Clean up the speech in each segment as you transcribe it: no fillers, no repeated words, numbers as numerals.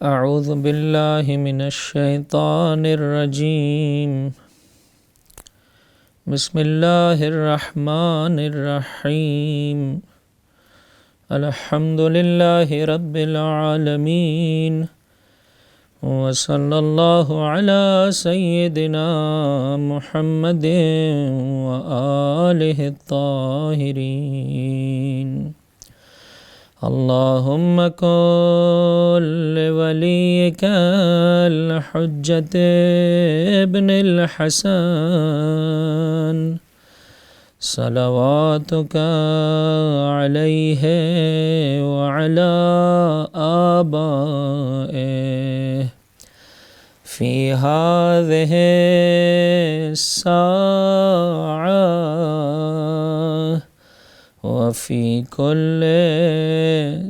اعوذ باللہ من الشیطان الرجیم بسم اللہ الرحمن الرحیم الحمد للہ رب العالمین وصلی اللہ علی سیدنا محمد وآلہ الطاہرین اللہم کل ولیک الحجۃ ابن الحسن صلواتک علیہ وعلی آبائہ فی ہذہ الساعہ وفی کل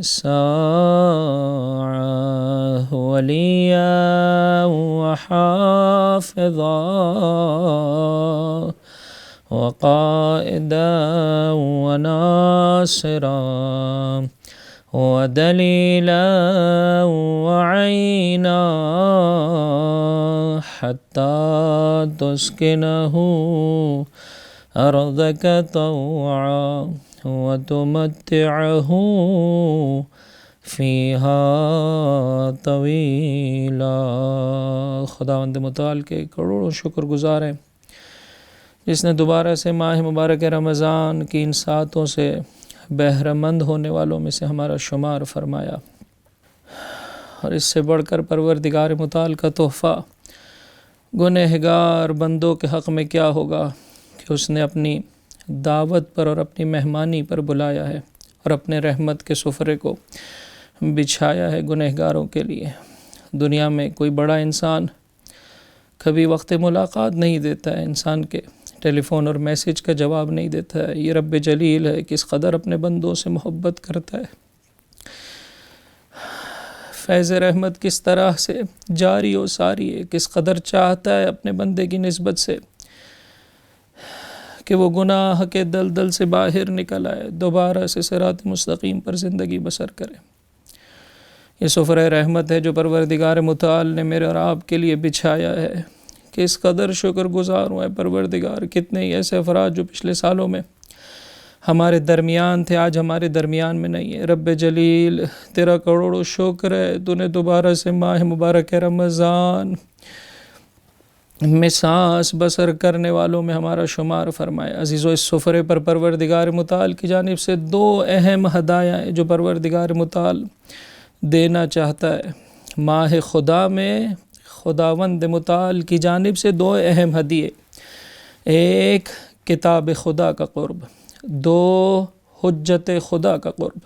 ساعة وليا وحافظا وقائدا وناصرا ودليلا وعينا حتى تسكنه أرضك طوعا وتمتعه فیہا طویلا۔ خداوند متعال کے کروڑوں شکر گزار ہیں جس نے دوبارہ سے ماہ مبارک رمضان کی ان ساعتوں سے بہرہ مند ہونے والوں میں سے ہمارا شمار فرمایا، اور اس سے بڑھ کر پروردگار متعال کا تحفہ گنہگار بندوں کے حق میں کیا ہوگا کہ اس نے اپنی دعوت پر اور اپنی مہمانی پر بلایا ہے اور اپنے رحمت کے سفرے کو بچھایا ہے گنہگاروں کے لیے۔ دنیا میں کوئی بڑا انسان کبھی وقت ملاقات نہیں دیتا ہے، انسان کے ٹیلی فون اور میسیج کا جواب نہیں دیتا ہے۔ یہ رب جلیل ہے کس قدر اپنے بندوں سے محبت کرتا ہے، فیض رحمت کس طرح سے جاری و ساری ہے، کس قدر چاہتا ہے اپنے بندے کی نسبت سے کہ وہ گناہ کے دلدل سے باہر نکل آئے، دوبارہ سے صراط مستقیم پر زندگی بسر کرے۔ یہ سفرہ رحمت ہے جو پروردگار متعال نے میرے اور آپ کے لیے بچھایا ہے۔ کس قدر شکر گزار ہوں اے پروردگار، کتنے ہی ایسے افراد جو پچھلے سالوں میں ہمارے درمیان تھے آج ہمارے درمیان میں نہیں ہے۔ رب جلیل تیرا کروڑوں شکر ہے، تو نے دوبارہ سے ماہ مبارک رمضان میں سانس بسر کرنے والوں میں ہمارا شمار فرمایا۔ عزیزو، اس سفرے پر پروردگار متعال کی جانب سے دو اہم ہدایاں ہیں جو پروردگار متعال دینا چاہتا ہے۔ ماہ خدا میں خداوند متعال کی جانب سے دو اہم ہدیے، ایک کتاب خدا کا قرب، دو حجت خدا کا قرب،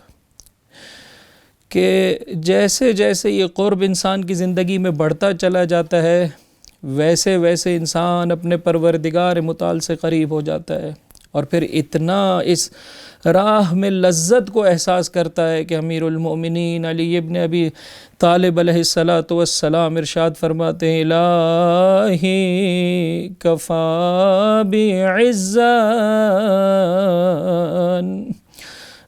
کہ جیسے جیسے یہ قرب انسان کی زندگی میں بڑھتا چلا جاتا ہے ویسے ویسے انسان اپنے پروردگار متعال سے قریب ہو جاتا ہے، اور پھر اتنا اس راہ میں لذت کو احساس کرتا ہے کہ امیر المؤمنین علی ابن ابی طالب علیہ السلام ارشاد فرماتے ہیں، الہی کفا بعزان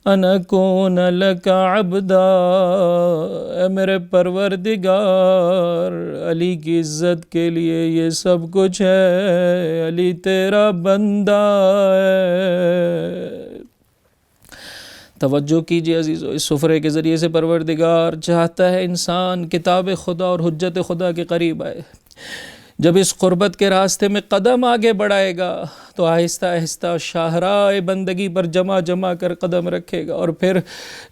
ان اکون لک عبدا، اے میرے پروردگار علی کی عزت کے لیے یہ سب کچھ ہے، علی تیرا بندہ ہے۔ توجہ کیجئے عزیزو، اس سفرے کے ذریعے سے پروردگار چاہتا ہے انسان کتاب خدا اور حجت خدا کے قریب آئے۔ جب اس قربت کے راستے میں قدم آگے بڑھائے گا تو آہستہ آہستہ شاہراہ بندگی پر جمع جمع کر قدم رکھے گا، اور پھر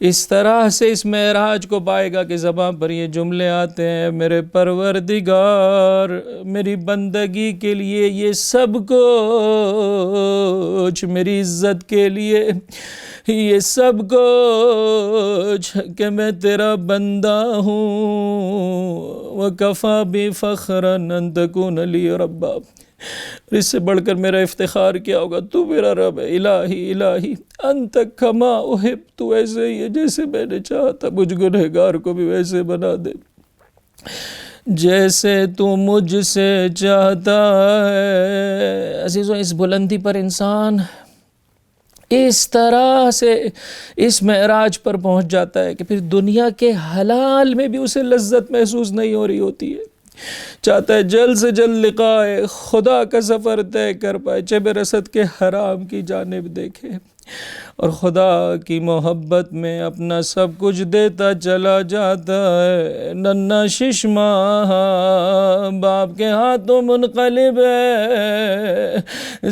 اس طرح سے اس معراج کو پائے گا کہ زبان پر یہ جملے آتے ہیں، میرے پروردگار میری بندگی کے لیے یہ سب کچھ، میری عزت کے لیے یہ سب کچھ کہ میں تیرا بندہ ہوں، وَكَفَى بِي فَخْرًا أَن تَكُونَ لِي رَبًّا، اس سے بڑھ کر میرا افتخار کیا ہوگا، تو میرا رب ہے۔ الہی الہی انت کما احب، تو ایسے ہی ہے جیسے میں نے چاہا تھا، مجھ گنہگار کو بھی ویسے بنا دے۔ جیسے تو مجھ سے چاہتا ہے۔ عزیزوں، اس بلندی پر انسان اس طرح سے اس معراج پر پہنچ جاتا ہے کہ پھر دنیا کے حلال میں بھی اسے لذت محسوس نہیں ہو رہی ہوتی ہے۔ چاہتا ہے جلد سے جلد لقائے خدا کا سفر طے کر پائے، چہ برسد کے حرام کی جانب دیکھے اور خدا کی محبت میں اپنا سب کچھ دیتا چلا جاتا ہے۔ ننھا ششماں باپ کے ہاتھوں منقلب ہے،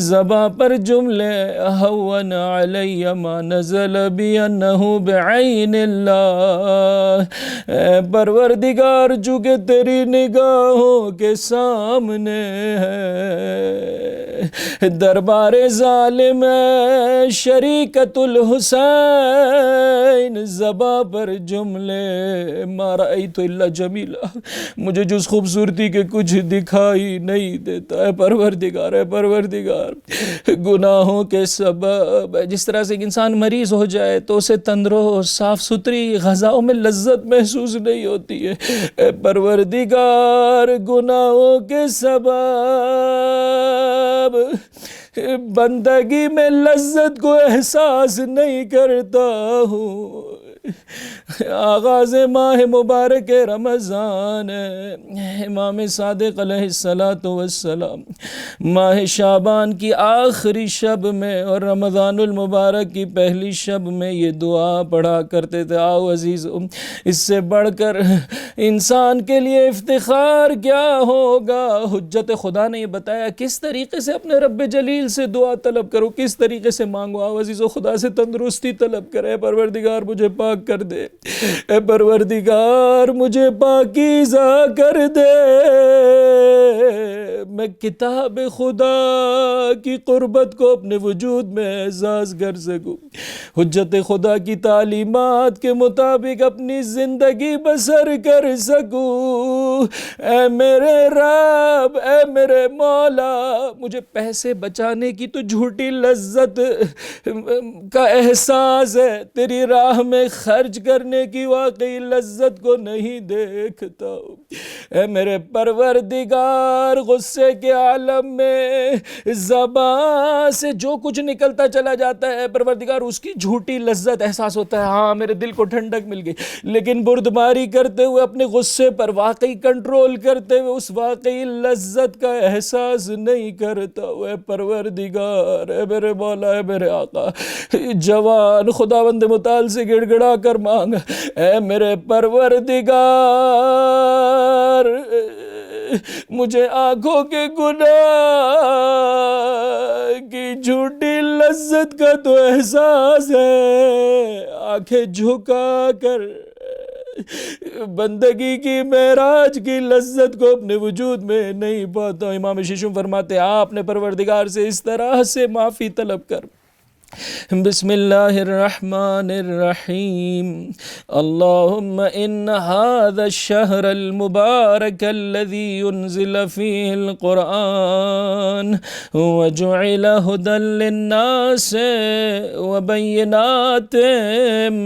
زباں پر جملے ہون علی ما نزل بی انہ بعین اللہ۔ اے پروردگار، چونکہ تیری نگاہوں کے سامنے ہے، دربار ظالم ہے شریکت الحسین، زباں پر جملے ما رأیت الا جمیلا، مجھے جز خوبصورتی کے کچھ دکھائی نہیں دیتا۔ ہے پروردگار، ہے پروردگار، گناہوں کے سبب جس طرح سے ایک انسان مریض ہو جائے تو اسے تندرست صاف ستھری غذاؤں میں لذت محسوس نہیں ہوتی ہے، اے پروردگار گناہوں کے سبب بندگی میں لذت کو احساس نہیں کرتا ہوں۔ آغاز ماہ مبارک رمضان ہے، امام صادق علیہ السلام ماہ شعبان کی آخری شب میں اور رمضان المبارک کی پہلی شب میں یہ دعا پڑھا کرتے تھے۔ آؤ عزیزو، اس سے بڑھ کر انسان کے لیے افتخار کیا ہوگا۔ حجت خدا نے یہ بتایا کس طریقے سے اپنے رب جلیل سے دعا طلب کرو، کس طریقے سے مانگو۔ آؤ عزیزو، خدا سے تندرستی طلب کرے۔ پروردگار مجھے پاک کر دے، اے پروردگار مجھے پاکیزہ کر دے، میں کتاب خدا کی قربت کو اپنے وجود میں احساس کر سکوں، حجت خدا کی تعلیمات کے مطابق اپنی زندگی بسر کر سکوں۔ اے میرے رب، اے میرے مولا، مجھے پیسے بچانے کی تو جھوٹی لذت کا احساس ہے، تیری راہ میں خرچ کرنے کی واقعی لذت کو نہیں دیکھتا ہوں۔ اے میرے پروردگار، غصے کے عالم میں زبان سے جو کچھ نکلتا چلا جاتا ہے پروردگار، اس کی جھوٹی لذت احساس ہوتا ہے، ہاں میرے دل کو ٹھنڈک مل گئی، لیکن بردباری کرتے ہوئے اپنے غصے پر واقعی کنٹرول کرتے ہوئے اس واقعی لذت کا احساس نہیں کرتا۔ اے پروردگار، اے میرے مولا، اے میرے آقا، جوان خداوند متعال سے گڑ گڑا کر مانگ، اے میرے پروردگار، مجھے آنکھوں کے گناہ کی جھوٹی لذت کا تو احساس ہے، آنکھیں جھکا کر بندگی کی معراج کی لذت کو اپنے وجود میں نہیں پاتا۔ امام ششم فرماتے ہیں آپ نے پروردگار سے اس طرح سے معافی طلب کر، بسم اللہ الرحمن الرحیم، اللہم ان هذا الشہر المبارک الذي انزل فيه القرآن وجعل هدى للناس وبینات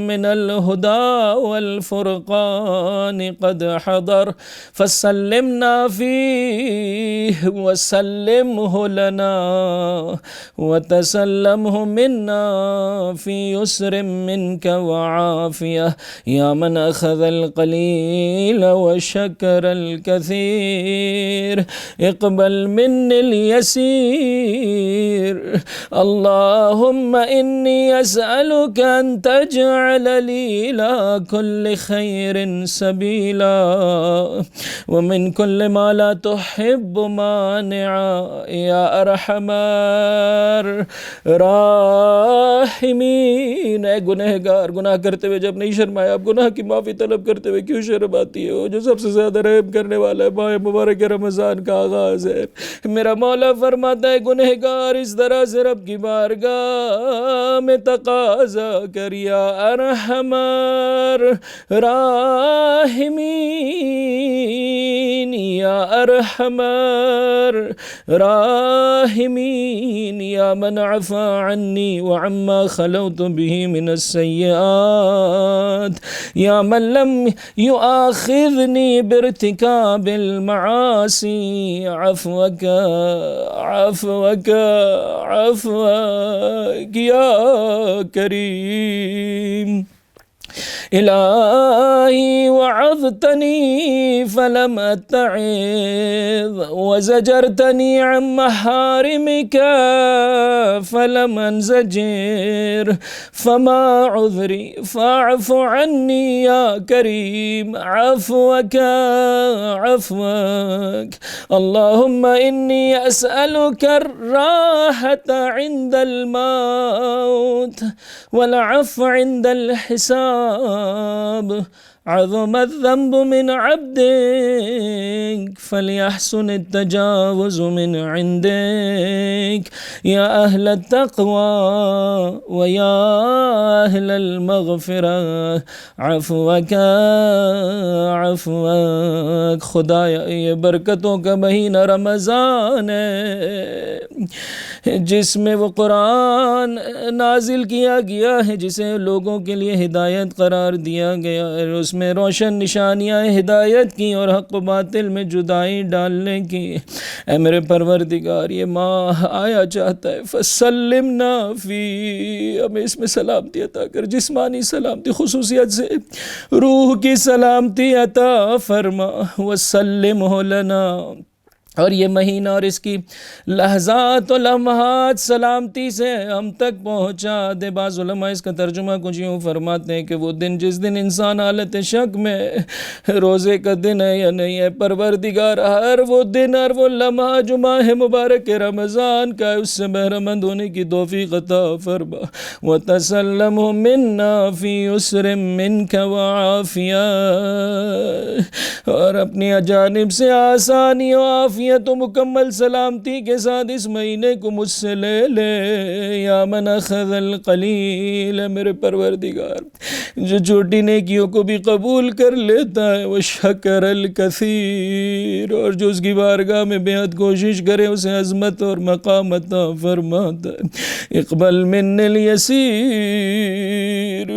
من الهدى والفرقان قد حضر فسلمنا فيه وسلمه لنا وتسلمه من في يسر منك وعافية يا من أخذ القليل وشكر الكثير اقبل مني اليسير اللهم إني أسألك أن تجعل لي إلى كل خير سبيلا ومن كل ما لا تحب مانعا يا أرحم راحمین۔ اے گنہگار، گناہ کرتے ہوئے جب نہیں شرمایا، اب گناہ کی معافی طلب کرتے ہوئے کیوں شرم آتی ہے؟ وہ جو سب سے زیادہ رحم کرنے والا ہے، ماہ مبارک رمضان کا آغاز ہے۔ میرا مولا فرماتا ہے گنہگار اس طرح سے رب کی بارگاہ میں تقاضا کر، یا ارحم راحمین، یا ارحم راحمین، یا من عفا عنی وعما خلوت به من السيئات يا من لم يؤاخذني بارتكاب المعاصي عفوك عفوك عفوك يا كريم إلهي وعظتني فلم أتعظ وزجرتني عن محارمك فلم أنزجر فما عذري فاعف عني يا كريم عفوك عفوك اللهم إني أسألك الراحة عند الموت والعفو عند الحساب عظم الذنب من عبدك فليحسن التجاوز من عندك يا أهل التقوى ويا أهل المغفرة عفوك عفوك خدایا یہ برکتوں کا مہینہ رمضان ہے جس میں وہ قرآن نازل کیا گیا ہے جسے لوگوں کے لیے ہدایت قرار دیا گیا ہے اس میں روشن نشانیاں ہدایت کی اور حق و باطل میں جدائی ڈالنے کی اے میرے پروردگار یہ ماہ آیا چاہتا ہے فسلمنا فی ہمیں اس میں سلامتی عطا کر جسمانی سلامتی خصوصیت سے روح کی سلامتی عطا فرما وسلمہ لنا اور یہ مہینہ اور اس کی لحظات و لمحات سلامتی سے ہم تک پہنچا دے بعض علماء اس کا ترجمہ کچھ یوں فرماتے ہیں کہ وہ دن جس دن انسان حالت شک میں روزے کا دن ہے یا نہیں ہے پروردگار ہر وہ دن اور وہ لمحہ جو ماہ مبارک رمضان کا ہے اس سے بہرمند ہونے کی توفیق عطا فرما وَتَسَلَّمُ مِنَّا فِي يُسْرٍ مِّنْكَ وَعَافِيَةٍ اور اپنی جانب سے آسانی و عافیت تو مکمل سلامتی کے ساتھ اس مہینے کو مجھ سے لے لے یا من اخذ القلیل میرے پروردگار جو چھوٹی نیکیوں کو بھی قبول کر لیتا ہے وہ شکر الکثیر اور جو اس کی بارگاہ میں بے حد کوشش کرے اسے عظمت اور مقام عطا فرماتا ہے اقبل من الیسیر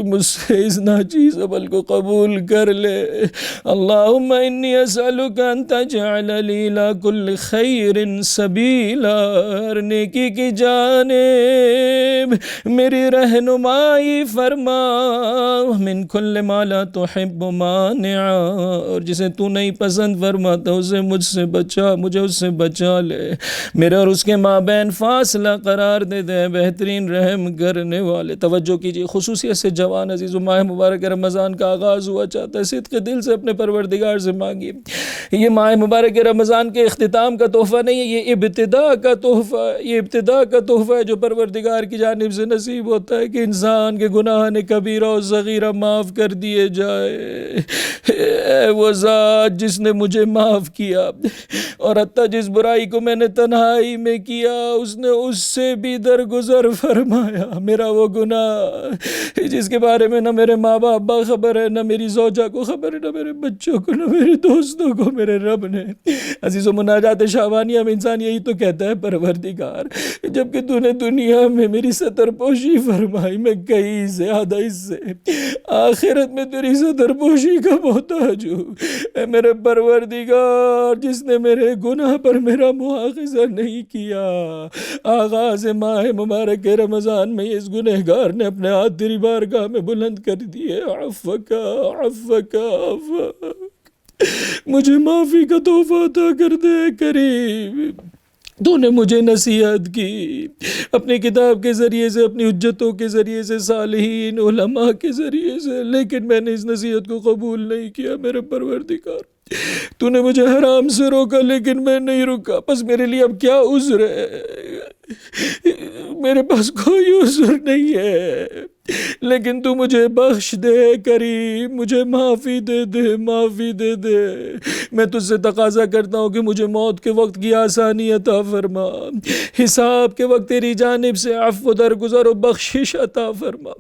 مجھ سے اس ناچیز عمل کو قبول کر لے اللہم انی اسألک ان تجعل لی لا کل خیر سبیلا نیکی کی جانب میری رہنمائی فرما من کل ما لا تحب مانعا اور جسے تو نہیں پسند فرماتا اسے مجھ سے بچا مجھے اس سے بچا لے میرے اور اس کے مابین فاصلہ قرار دے دے بہترین رحم کرنے والے توجہ کیجئے خصوصیت سے جوان عزیز ماہ مبارک رمضان کا آغاز ہوا چاہتا ہے صدق دل سے اپنے پروردگار سے مانگیے یہ ماہ مبارک رمضان کے اختتام کا تحفہ نہیں ہے یہ ابتدا کا تحفہ یہ ابتدا کا تحفہ ہے جو پروردگار کی جانب سے نصیب ہوتا ہے کہ انسان کے گناہ کبیرہ و صغیرہ معاف کر دیے جائے اے وہ ذات جس نے مجھے معاف کیا اور حتیٰ جس برائی کو میں نے تنہائی میں کیا اس نے اس سے بھی درگزر فرمایا میرا وہ گناہ جس کے بارے میں نہ میرے ماں باپ باخبر ہے نہ میری زوجہ کو خبر ہے نہ میرے بچوں کو نہ میرے دوستوں کو میرے رب نے عزیز و مناجات شعبانیہ میں انسان یہی تو کہتا ہے پروردگار جبکہ تو نے دنیا میں میری ستر پوشی فرمائی میں کئی زیادہ اس سے آخرت میں تیری ستر پوشی کا محتاج ہوں اے میرے پروردگار جس نے میرے گناہ پر میرا مواخذہ نہیں کیا آغاز ماہ مبارک رمضان میں اس گنہگار نے اپنے ہاتھ تیری بارگاہ میں بلند کر دیے عفوک عفوک عفوک مجھے معافی کا تحفہ عطا کر دے کریم تو نے مجھے نصیحت کی اپنی کتاب کے ذریعے سے اپنی حجتوں کے ذریعے سے صالحین علماء کے ذریعے سے لیکن میں نے اس نصیحت کو قبول نہیں کیا میرے پروردگار تو نے مجھے حرام سے روکا لیکن میں نہیں رکا بس میرے لیے اب کیا عذر ہے میرے پاس کوئی عذر نہیں ہے لیکن تو مجھے بخش دے کریم مجھے معافی دے دے معافی دے دے میں تجھ سے تقاضا کرتا ہوں کہ مجھے موت کے وقت کی آسانی عطا فرما حساب کے وقت تیری جانب سے عفو درگزر و بخشش عطا فرما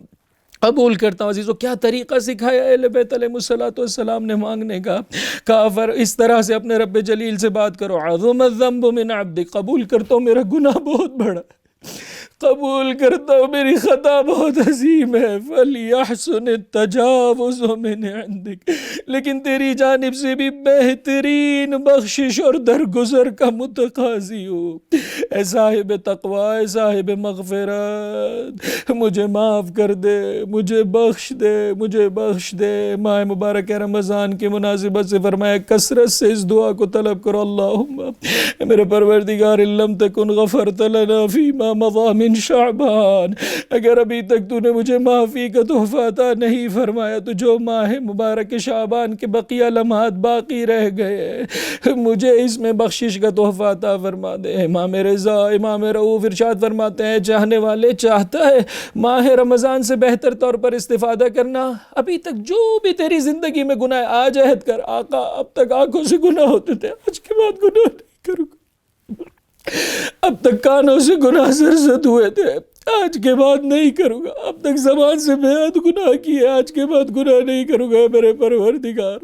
قبول کرتا ہوں عزیزو کیا طریقہ سکھایا اہل بیت علیہ السلام نے مانگنے کا کافر اس طرح سے اپنے رب جلیل سے بات کرو عظم الذنب من عبدک قبول کرتا ہوں میرا گناہ بہت بڑا قبول کرتا ہوں میری خطا بہت عظیم ہے، فَلْيَحْسُنِ التَّجَاوُزُ مِنْ عِنْدِكَ، لیکن تیری جانب سے بھی بہترین بخشش اور درگزر کا متقاضی ہوں۔ اے صاحب تقویٰ، اے صاحب مغفرت، مجھے معاف کر دے، مجھے بخش دے، مجھے بخش دے۔ ماہ مبارک رمضان کی مناسبت سے فرمایا کثرت سے اس دعا کو طلب کرو، اللہم میرے پروردگار ان لم تکن غفرت لنا فیما مضی من شعبان، اگر ابھی تک تو نے مجھے معافی کا تحفہ عطا نہیں فرمایا تو جو ماہ مبارک شعبان کے بقیہ لمحات باقی رہ گئے مجھے اس میں بخشش کا تحفہ عطا فرما دے۔ امام رضا امام رؤوف ارشاد فرماتے ہیں چاہنے والے چاہتا ہے ماہ رمضان سے بہتر طور پر استفادہ کرنا، ابھی تک جو بھی تیری زندگی میں گناہ آج عہد کر، آقا اب تک آنکھوں سے گناہ ہوتے تھے، آج کے بعد گناہ نہیں کروں گا، اب تک کانوں سے گناہ سرزد ہوئے تھے، آج کے بعد نہیں کروں گا، اب تک زبان سے بے حد گناہ کیے، آج کے بعد گناہ نہیں کروں گا۔ میرے پروردگار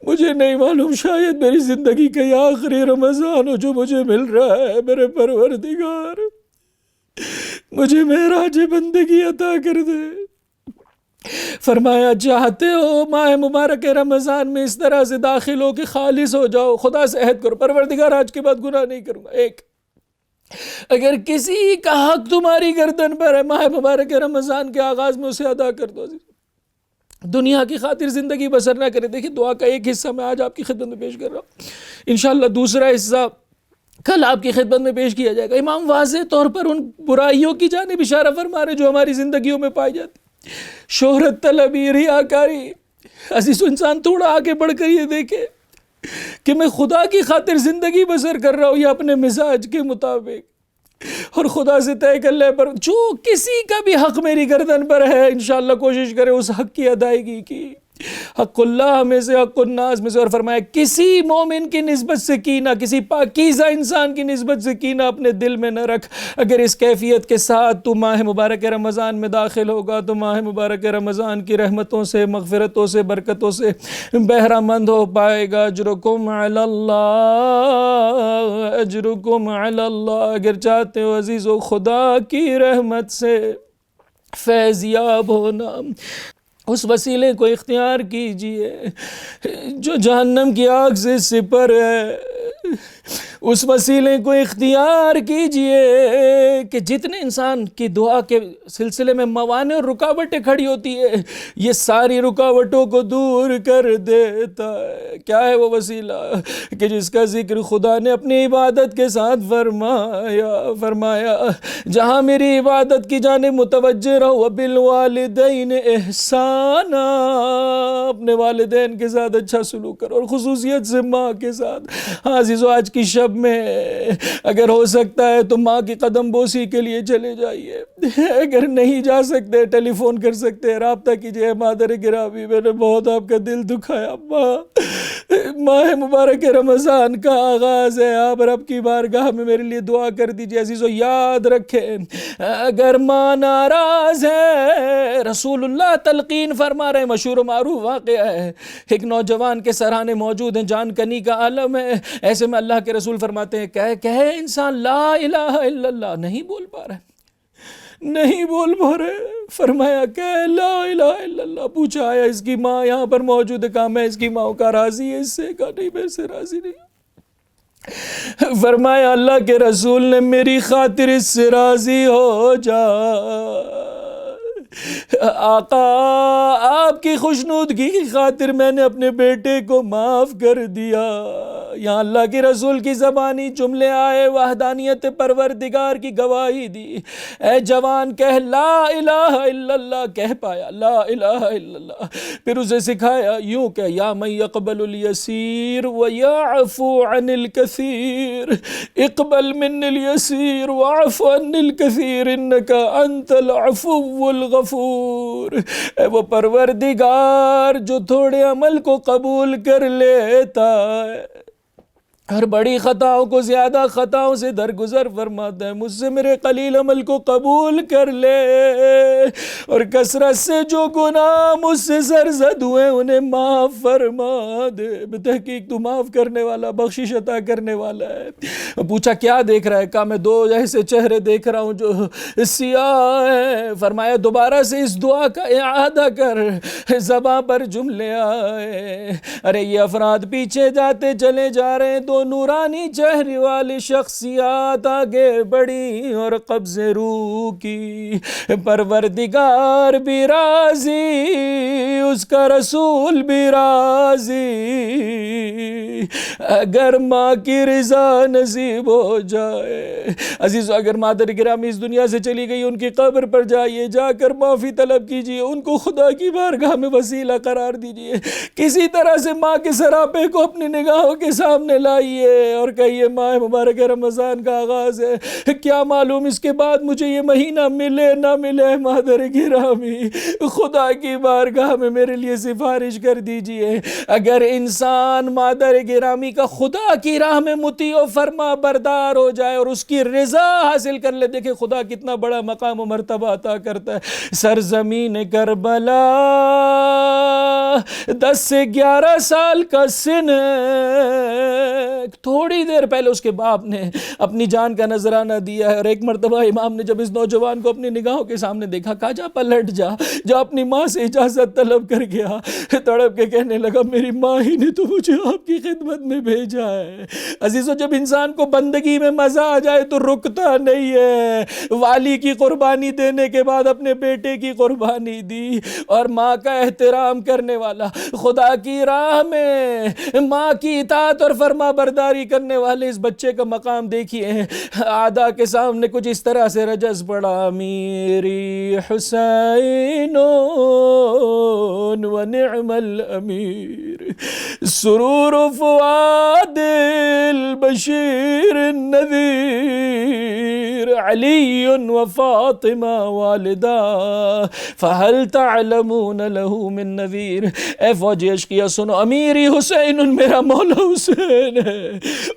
مجھے نہیں معلوم، شاید میری زندگی کا یہ آخری رمضان ہو جو مجھے مل رہا ہے، میرے پروردگار مجھے معراج بندگی عطا کر دے۔ فرمایا چاہتے ہو ماہ مبارک رمضان میں اس طرح سے داخل ہو کہ خالص ہو جاؤ، خدا سے عہد کرو پروردگار آج کے بعد گناہ نہیں کروں گا۔ ایک، اگر کسی کا حق تمہاری گردن پر ہے ماہ مبارک رمضان کے آغاز میں اسے ادا کر دو، دنیا کی خاطر زندگی بسر نہ کرے۔ دیکھیں دعا کا ایک حصہ میں آج آپ کی خدمت میں پیش کر رہا ہوں، انشاءاللہ دوسرا حصہ کل آپ کی خدمت میں پیش کیا جائے گا۔ امام واضح طور پر ان برائیوں کی جانب اشارہ فرما رہے جو ہماری زندگیوں میں پائی جاتی، شہرت طلبی، ریاکاری۔ عزیز و انسان تھوڑا آگے بڑھ کر یہ دیکھے کہ میں خدا کی خاطر زندگی بسر کر رہا ہوں یا اپنے مزاج کے مطابق، اور خدا سے طے کر لے پر جو کسی کا بھی حق میری گردن پر ہے انشاءاللہ کوشش کرے اس حق کی ادائیگی کی، حق اللہ میں سے، حق الناس میں سے۔ اور فرمایا کسی مومن کی نسبت سے کینہ، کسی پاکیزہ انسان کی نسبت سے کینہ اپنے دل میں نہ رکھ۔ اگر اس کیفیت کے ساتھ تو ماہ مبارک رمضان میں داخل ہوگا تو ماہ مبارک رمضان کی رحمتوں سے، مغفرتوں سے، برکتوں سے بہرہ مند ہو پائے گا۔ اجرکم علی اللہ، اجرکم علی اللہ۔ اگر چاہتے ہو عزیزو خدا کی رحمت سے فیض یاب ہونا، اس وسیلے کو اختیار کیجئے جو جہنم کی آگ سے سپر ہے، اس وسیلے کو اختیار کیجئے کہ جتنے انسان کی دعا کے سلسلے میں موانع اور رکاوٹیں کھڑی ہوتی ہے یہ ساری رکاوٹوں کو دور کر دیتا ہے۔ کیا ہے وہ وسیلہ کہ جس کا ذکر خدا نے اپنی عبادت کے ساتھ فرمایا جہاں میری عبادت کی جانب متوجہ رہو، وبالوالدین احسانا، اپنے والدین کے ساتھ اچھا سلوک کرو، اور خصوصیت سے ماں کے ساتھ۔ عزیزو آج کی شب میں اگر ہو سکتا ہے تو ماں کی قدم بوسی کے لیے چلے جائیے، اگر نہیں جا سکتے ٹیلی فون کر سکتے، رابطہ کیجئے۔ مادر گرامی میں نے بہت آپ کا دل دکھایا، ماہ مبارک رمضان کا آغاز ہے، آپ رب کی بارگاہ میں میرے لیے دعا کر دیجئے۔ عزیزو یاد رکھیں اگر ماں ناراض ہے، رسول اللہ تلقین فرما رہے، مشہور و معروف واقعہ ہے، ایک نوجوان کے سرہانے موجود ہیں، جان کنی کا عالم ہے، ایسے میں اللہ کے رسول فرماتے ہیں کہے انسان لا الہ الا اللہ، نہیں بول پا رہے، نہیں بول پا رہے، فرمایا کہ لا الہ الا اللہ۔ پوچھا آیا اس کی ماں یہاں پر موجود ہے؟ کہا میں اس کی ماں کا راضی ہے اس سے؟ کہا نہیں میں سے راضی نہیں۔ فرمایا اللہ کے رسول نے میری خاطر اس سے راضی ہو جا، آقا آپ کی خوشنودگی کی خاطر میں نے اپنے بیٹے کو معاف کر دیا۔ یہاں اللہ کے رسول کی زبانی جملے آئے، وحدانیت پروردگار کی گواہی دی، اے جوان کہہ لا الہ الا اللہ، کہہ پایا لا الہ الا اللہ، پھر اسے سکھایا یوں کہ یا من یقبل الیسیر ویعفو عن الکثیر، اقبل من الیسیر وعفو عن الکثیر انکا انت العفو الغفور۔ اے وہ پروردگار جو تھوڑے عمل کو قبول کر لیتا ہے، اور بڑی خطاؤں کو زیادہ خطاؤں سے درگزر فرماتا ہے، مجھ سے میرے قلیل عمل کو قبول کر لے، اور کثرت سے جو گناہ مجھ سے سرزد ہوئے انہیں معاف فرما دے۔ بتحقیق تو معاف کرنے والا، بخشش عطا کرنے والا ہے۔ پوچھا کیا دیکھ رہا ہے؟ کہا میں دو ایسے چہرے دیکھ رہا ہوں جو سیاہ ہیں۔ فرمایا دوبارہ سے اس دعا کا اعادہ کر، زباں پر جملے آئے۔ ارے یہ افراد پیچھے جاتے چلے جا رہے ہیں، دو نورانی چہرے والی شخصیات آگے بڑھی اور قبض روح کی۔ پروردگار بھی راضی، اس کا رسول بھی راضی، اگر ماں کی رضا نصیب ہو جائے۔ عزیزو اگر مادر گرامی اس دنیا سے چلی گئی، ان کی قبر پر جائیے، جا کر معافی طلب کیجئے، ان کو خدا کی بارگاہ میں وسیلہ قرار دیجئے، کسی طرح سے ماں کے سراپے کو اپنی نگاہوں کے سامنے لائیے اور کہیے ماہ مبارک رمضان کا آغاز ہے، کیا معلوم اس کے بعد مجھے یہ مہینہ ملے نہ ملے، مادر گرامی خدا کی بارگاہ میں میرے لیے سفارش کر دیجئے۔ اگر انسان مادر گرامی کا خدا کی راہ میں مطیع و فرما بردار ہو جائے اور اس کی رضا حاصل کر لے، دیکھیں خدا کتنا بڑا مقام و مرتبہ عطا کرتا ہے۔ سرزمین کربلا 10 سے 11 سال کا سن ہے، تھوڑی دیر پہلے اس کے باپ نے اپنی جان کا نذرانہ دیا ہے، اور ایک مرتبہ امام نے جب اس نوجوان کو اپنی نگاہوں کے سامنے دیکھا، کہا جا پلٹ جا، جو اپنی ماں سے اجازت طلب کر گیا، تڑپ کے کہنے لگا میری ماں ہی نے تو مجھے آپ کی خدمت میں بھیجا ہے۔ عزیزو جب انسان کو بندگی میں مزہ آ جائے تو رکتا نہیں ہے۔ والی کی قربانی دینے کے بعد اپنے بیٹے کی قربانی دی، اور ماں کا احترام کرنے والا، خدا کی راہ میں ماں کی اطاعت اور فرما برداری کرنے والے اس بچے کا مقام دیکھیے۔ آدھا کے سامنے کچھ اس طرح سے رجز پڑا، میری حسین و نعم الامیر، سرور فؤاد البشیر النذیر، علی و فاطمہ والدہ، فہل تعلمون لہ من نذیر۔ اے فوجی اشقیا سنو، امیری حسین، میرا مولا حسین ہے،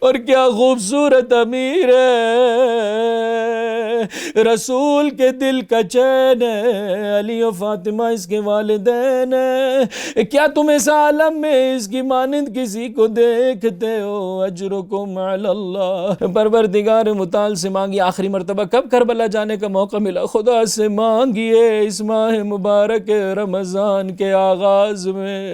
اور کیا خوبصورت امیر ہے، رسول کے دل کا چین ہے، علی و فاطمہ اس کے والدین ہیں، کیا تم اس عالم میں اس کی مانند کسی کو دیکھتے ہو؟ اجرکم علی اللہ۔ پروردگار متعال سے مانگیے، آخری مرتبہ کب کربلا جانے کا موقع ملا؟ خدا سے مانگیے اس ماہ مبارک رمضان کے آغاز میں،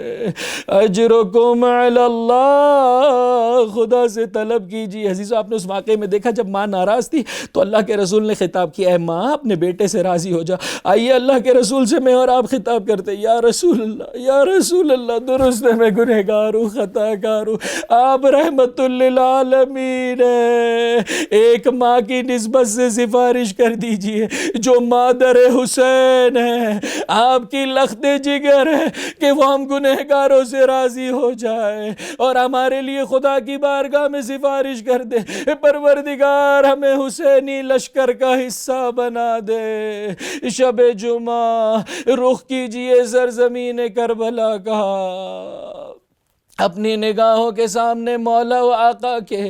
اجرکم علی اللہ، خدا سے طلب کیجیے۔ عزیزو آپ نے اس واقعے میں دیکھا جب ماں ناراض تھی تو اللہ کے رسول نے خطاب کیا، اے ماں اپنے بیٹے سے راضی ہو جا۔ آئیے اللہ کے رسول سے میں اور آپ خطاب کرتے، یا رسول اللہ، یا رسول اللہ، درست ہے میں گنہگار ہوں، خطا کار ہوں، آپ رحمت للعالمین ہے، ایک ماں کی نسبت سے سفارش کر دیجئے جو مادر حسین ہے، آپ کی لخت جگر ہے کہ وہ ہم گنہگاروں سے راضی ہو جائے اور ہمارے لیے خدا کی بارگاہ میں سفارش کر دے۔ پروردگار ہمیں حسینی لشکر کا حصہ بنا دے۔ شب جمعہ رخ کیجئے سرزمین کربلا کا، اپنی نگاہوں کے سامنے مولا و آقا کے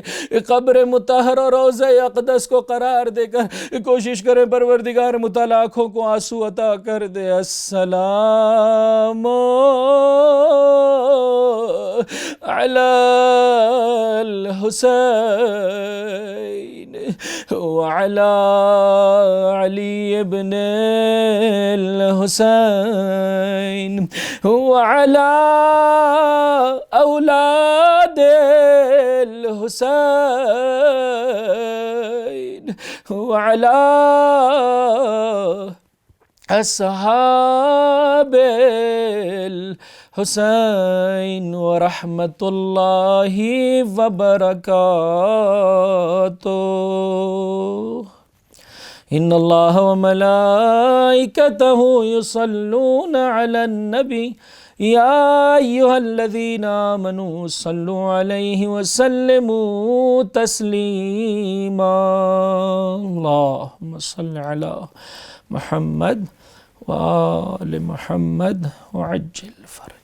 قبر مطہر اور روضہ اقدس کو قرار دے کر کوشش کریں پروردگار متعال آنکھوں کو آنسو عطا کر دے۔ السلام علی الحسین وعلی علی ابن الحسین وعلی اولاد الحسین وعلی اصحاب الحسین ورحمۃ اللہ وبرکاتہ۔ ان اللہ وملائکتہ یصلون علی النبی یا ایہا الذین آمنوا صلوا علیہ وسلموا تسلیما۔ اللہم صل علی محمد وآل محمد وعجل فرج